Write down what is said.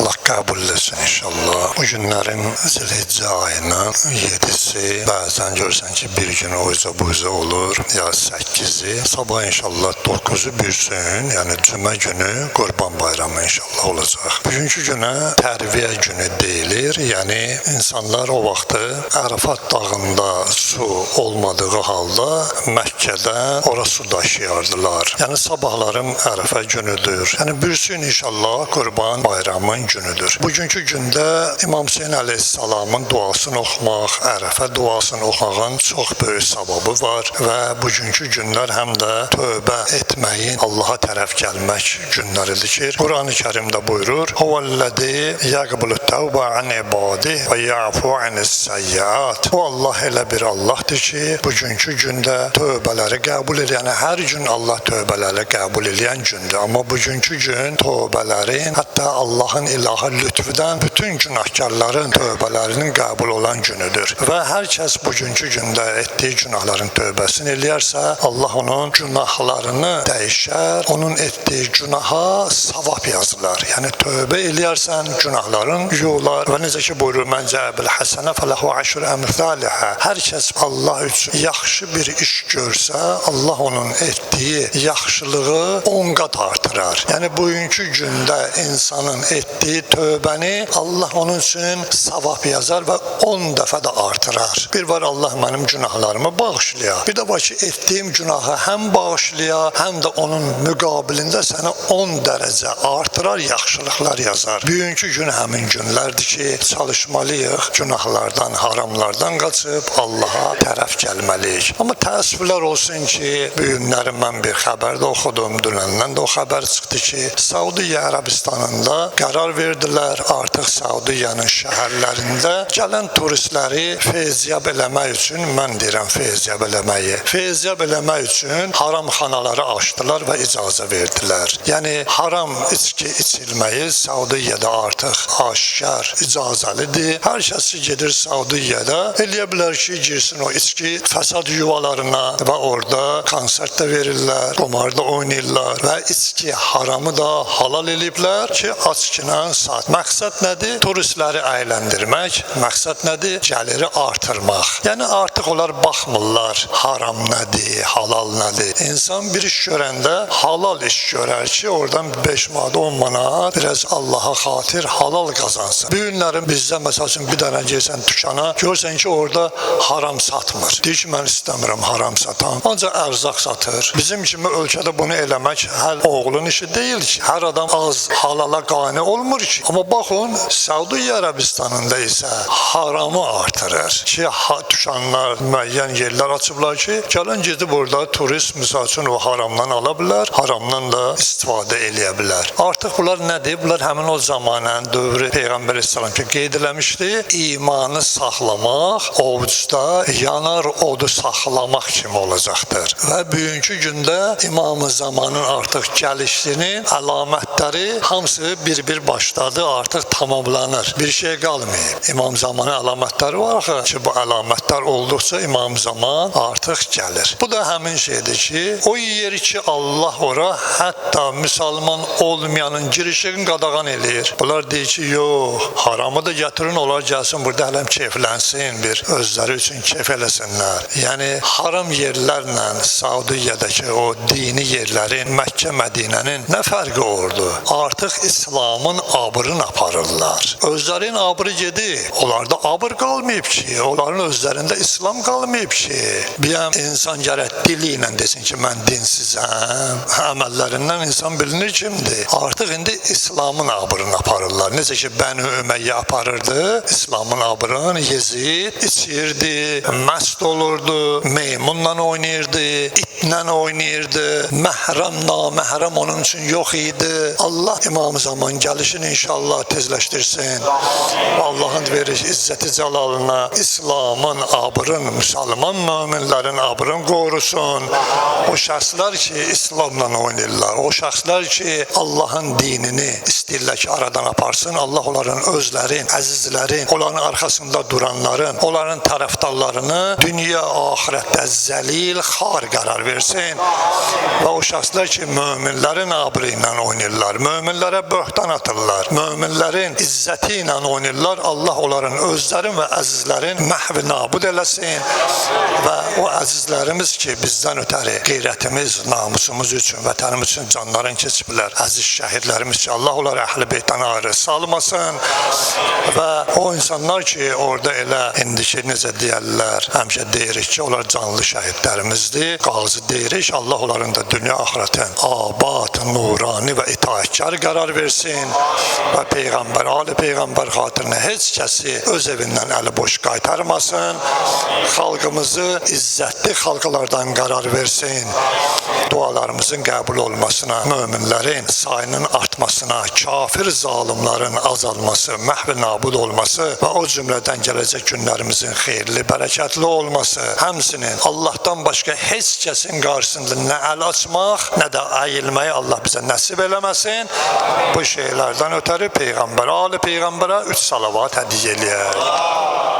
Allah kabul etsin inşallah. Bu günlərin Zilhiccə ayının 7'si, bəzən görsən ki bir gün oyza buyza olur, ya 8'i, sabah inşallah 9'u bürsün, yəni cümə günü Qurban bayramı inşallah olacaq. Bugünkü günə tərviyə günü deyilir, yəni insanlar o vaxtı Ərəfat dağında su olmadığı halda Məkkədən ora su daşıyardılar. Yəni sabahlarım Ərəfə günüdür. Yəni bürsün inşallah Qurban bayramın günüdür. Bugünkü gündə İmam Hüseyin əleyhissalamın duasını oxumaq, Ərəfə duasını oxumağın çox böyük savabı var və bugünkü günlər həm də tövbə etməyin, Allaha tərəf gəlmək günləridir ki, Quran-ı Kərimdə buyurur: "Huvellezî yaqbulu tevbe an ibadihi və ya'fu anis-seyyiat." O Allah elə bir Allahdır ki, bugünkü gündə tövbələri qəbul edir. Yəni hər gün Allah tövbələri qəbul edən gündür. Amma bugünkü gün tövbələrin, hətta Allahın ilahi lütfüdən bütün günahkarların tövbələrinin qəbul olan günüdür. Və hər kəs bugünkü gündə etdiyi günahların tövbəsini eləyərsə, Allah onun günahlarını dəyişər, onun etdiyi günaha savab yazılar. Yəni tövbə eləyərsən, günahların yular və necə ki buyurur: "Mən cəbil həsənə fələhu əşru əmsalihə." Hər kəs Allah üçün yaxşı bir iş görsə, Allah onun etdiyi yaxşılığı 10 qat artırar. Yəni bugünkü gündə insanın etdiyi tövbəni Allah onun üçün savab yazar və 10 dəfə də artırar. Bir var Allah mənim günahlarımı bağışlaya. Bir də var ki etdiyim günahı həm bağışlaya, həm də onun müqabilində sənə 10 dərəcə artırar, yaxşılıqlar yazar. Bugünkü gün həmin günlərdir ki, çalışmalıyıq, günahlardan, haramlardan qaçıb Allaha tərəf gəlməliyik. Amma təəssüflər olsun ki, bu günləri mən bir xəbərdə oxudum, dünəndən də o xəbər çıxdı ki, Səudiyyə Ərəbistanında qərar verdilər, artıq Səudiyyənin şəhərlərində gələn turistləri feyziyab eləmək üçün, mən deyirəm feyziyab eləmək üçün haramxanaları açdılar və icazə verdilər. Yəni haram içki içilməyi Səudiyyədə artıq aşkar icazəlidir. Hər kəs ki gedir Səudiyyədə eləyə bilər ki, girsin o içki fəsad yuvalarına və orada konsert də verirlər, qumar da oynayırlar və içki haramı da halal eləyiblər ki, açkına sat. Məqsəd nədir? Turistləri əyləndirmək. Məqsəd nədir? Gəliri artırmaq. Yəni artıq onlar baxmırlar haram nədir, halal nədir. İnsan bir iş görəndə halal iş görər ki, oradan 5 manat, 10 manat biraz Allaha xatir halal qazansın. Bu günlərin bizdə məsəl üçün bir dənə girsən dükana, görsən ki, orada haram satmır. Deyir ki, mən istəmirəm haram satan. Ancaq ərzaq satır. Bizim kimi ölkədə bunu eləmək hər oğlun işi deyil ki. Hər adam az halala qane olmur ki. Amma baxın, Səudiyyə Ərəbistanında isə haramı artırır ki, dükanlar, müəyyən yerlər açıblar ki, gələn gedib orada turist misal üçün o haramdan ala bilər, haramdan da istifadə eləyə bilər. Artıq bunlar nədir? Bunlar həmin o zamanən dövrü Peyğəmbər əsələm ki, qeyd eləmişdi, imanı saxlamaq, ovucda yanar odu saxlamaq kimi olacaqdır. Və bugünkü gündə İmam-ı Zamanın artıq gəlişinin əlamətləri hamısı bir-bir başladı, artıq tamamlanır. Bir şey qalmayıb. İmam Zamanın əlamətləri var ki, bu əlamətlər olduqca İmam Zaman artıq gəlir. Bu da həmin şeydir ki, o yeri ki Allah ora hətta müsəlman olmayanın girişini qadağan eləyir. Bunlar deyir ki, yox, haramı da gətirin, onlar gəlsin burada hələm keyflənsin, bir özləri üçün keyf eləsinlər. Yəni haram yerlərlə Saudiyyədəki o dini yerlərin, Məkkə, Mədinənin nə fərqi oldu? Artıq İslamın abrını aparırlar. Özlərin abrı gedir. Onlarda abr qalmayıb ki, onların özlərində İslam qalmayıb ki. Bir insan gərək dili ilə desin ki, mən dinsizəm. Əməllərindən insan bilinir kimdir. Artıq indi İslamın abrını aparırlar. Necə ki, Bəni Ümeyyə aparırdı, İslamın abrını Yezid içirdi, məst olurdu, meymunla oynayırdı, itlə oynayırdı, məhrəm, naməhrəm onun üçün yox idi. Allah İmam Zaman gəlişini inşallah tezləşdirsin. Allahın verir izzəti cəlalına, İslamın abrını, müsəlman müminlərin abrını qorusun. O şəxslər ki, İslamla oynayırlar, o şəxslər ki, Allahın dinini istəyirlər ki, aradan aparsın, Allah onların özlərin, əzizlərin, onların arxasında duranların, onların tərəfdarlarını dünya, ahirətdə zəlil, xar qərar versin. Və o şəxslər ki, möminlərin abrı ilə oynayırlar, möminlərə böhtan atırlar, möminlərin izzəti ilə oynayırlar. Allah onların özlərin və əzizlərin məhv nabud eləsin və o əzizlərimiz ki, bizdən ötəri qeyrətimiz, namusumuz üçün, vətənimiz üçün canların keçiblər. Əziz şəhidlərimiz ki, Allah onları əhl-i beytdən ayrı salmasın və o insanlar ki, orada elə indiki necə deyərlər, həmişə deyirik ki, onlar canlı şəhidlərimizdir. Qazi deyirik, Allah onların da dünya axirətin abad, nurani və itaətkar qərar versin və Peyğəmbər, Ali Peyğəmbər xatirinə heç kəsi öz evindən əli boş qaytarmasın. Xalqımızı izzətli xalqlardan qərar versin. Dualarımızın qəbul olmasına, möminlərin sayının artmasına, kafir zalimlərin azalması, məhv nabud olması və o cümlədən gələcək günlərimizin xeyirli, bərəkətli olması, həmsinin Allahdan başqa heç kəsin qarşısında nə əl açmaq, nə də əyilməyi Allah bizə nəsib eləməsin. Bu şeylərdən ötəri Peyğəmbər, Ali Peyğəmbərə 3 salavat hədiyyə eləyək.